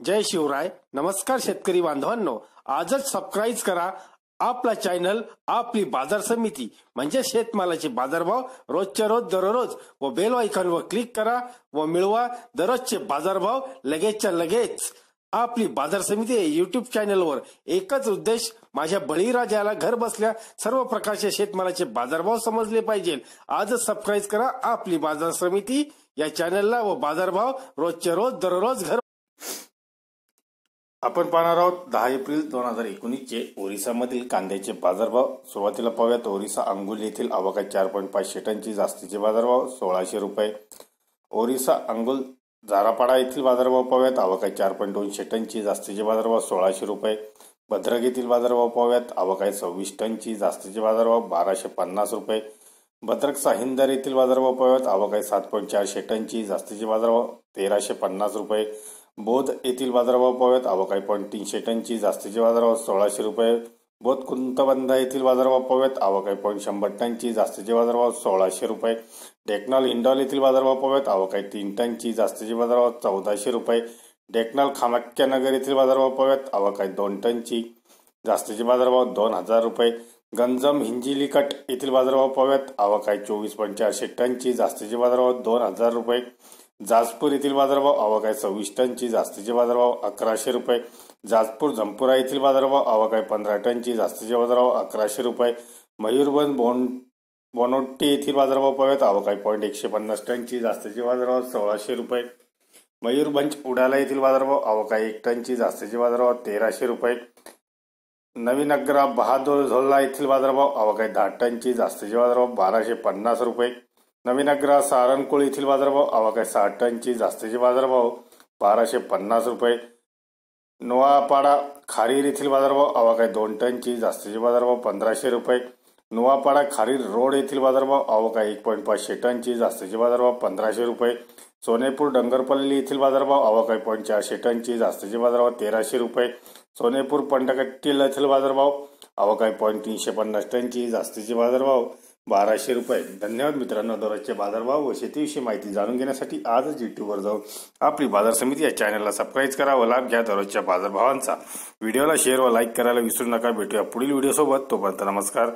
जय शिवराय. नमस्कार शेतकरी बांधवांनो, आजच सबस्क्राईब करा आपला चॅनल आपली बाजार समिती म्हणजे शेतमालाचे बाजारभाव रोजच्या रोज दररोज व बेल आयकॉनवर क्लिक करा व मिळवा दररोजचे बाजारभाव लगेचच्या लगेच. आपली बाजार समिती युट्यूब चॅनलवर एकच उद्देश, माझ्या बळीराजाला घर बसल्या सर्व प्रकारचे शेतमालाचे बाजारभाव समजले पाहिजे. आजच सबस्क्राईब करा आपली बाजार समिती या चॅनलला व बाजारभाव रोजच्या रोज दररोज घर. आपण पाहणार आहोत 10 एप्रिल 2019 चे ओरिसामधील कांद्याचे बाजारभाव. सुरुवातीला पाहूयात ओरिसा अंगुल येथील आवका 4.5 टनची जास्तीचे बाजारभाव 1600 रुपये. ओरिसा अंगुल झारापाडा येथील बाजारभाव पाहूयात. आवका 4.2 टनची जास्तीचे बाजारभाव 1600 रुपये. भद्रक येथील बाजारभाव पाहूयात. आवका 26 टनची जास्तीचे बाजारभाव 1250 रुपये. भद्रक साहिंदर येथील बाजारभाव पाहूयात. आवका 7.4 टनची जास्तीचे बाजारभाव 1350 रुपये. बोध येथील बाजारभाव पाहूयात. आवका 1.3 टनची जास्तीचे बाजारभाव 1600 रुपये. बोध कुंतबंधा येथील बाजारभाव पाहूयात. आवका 1.1 टनची जास्तीचे बाजारभाव 1600 रुपये. डेक्कन हिंडॉल येथील बाजारभाव पाहूयात. आवका 3 टनची जास्तीचे बाजारभाव 1400 रुपये. डेक्कन कामाख्यानगर येथील बाजारभाव पाहूयात. आवका 2 टनची जास्तीचे बाजारभाव 2000 रुपये. गंजम हिंजिलीकट येथील बाजारभाव पाहूयात. आवका 24.4 टनची जास्तीचे बाजारभाव 2000 रुपये. जाजपूर येथील बाजारभाव. आवका 26 टनची जास्तीचे बाजारभाव 1100 रुपये. जाजपूर झंपुरा येथील बाजारभाव. आवका 15 टनची जास्तीचे बाजारभाव 1100 रुपये. मयूरभंज बोनोट्टी येथील बाजारभाव पाहूयात. आवका 150 टनची जास्तीचे बाजारभाव 1600 रुपये. मयूरभंज उडाला येथील बाजारभाव. आवका 1 टनची जास्तीचे बाजारभाव 1300 रुपये. नवीन अग्रा बहादूर झोल्ला येथील बाजारभाव. आवका 10 टनची जास्तीचे बाजारभाव 1250 रुपये. नवीन अग्रा सारनकुळ येथील बाजारभाव. आवका 60 टनची जास्तीचे बाजारभाव 1250 रुपये. नोवापाडा खारीर येथील बाजारभाव. आवका 2 टनची जास्तीचे बाजारभाव 1500 रुपये. नोवापाडा खारीर रोड येथील बाजारभाव. आवका 1.5 टनची जास्तीचे बाजारभाव 1500 रुपये. सोनेपूर डंगरपल्ली येथील बाजारभाव. आवका 1.4 टनची जास्तीचे बाजारभाव 1300 रुपये. सोनेपूर पंडकट्टी येथील बाजारभाव. आवका 350 टनची जास्तीचे बाजारभाव 1200 रुपये. धन्यवाद मित्रांनो. दररोजचे बाजारभाव व शेतीविषयी माहिती जाणून घेण्यासाठी आजच युट्यूबवर जाऊन आपली बाजार समिती या चॅनलला सबस्क्राईब करा व लाभ घ्या दररोजच्या बाजारभावांचा. व्हिडिओला शेअर व लाईक करायला विसरू नका. भेटूया पुढील व्हिडिओ सोबत. तोपर्यंत नमस्कार.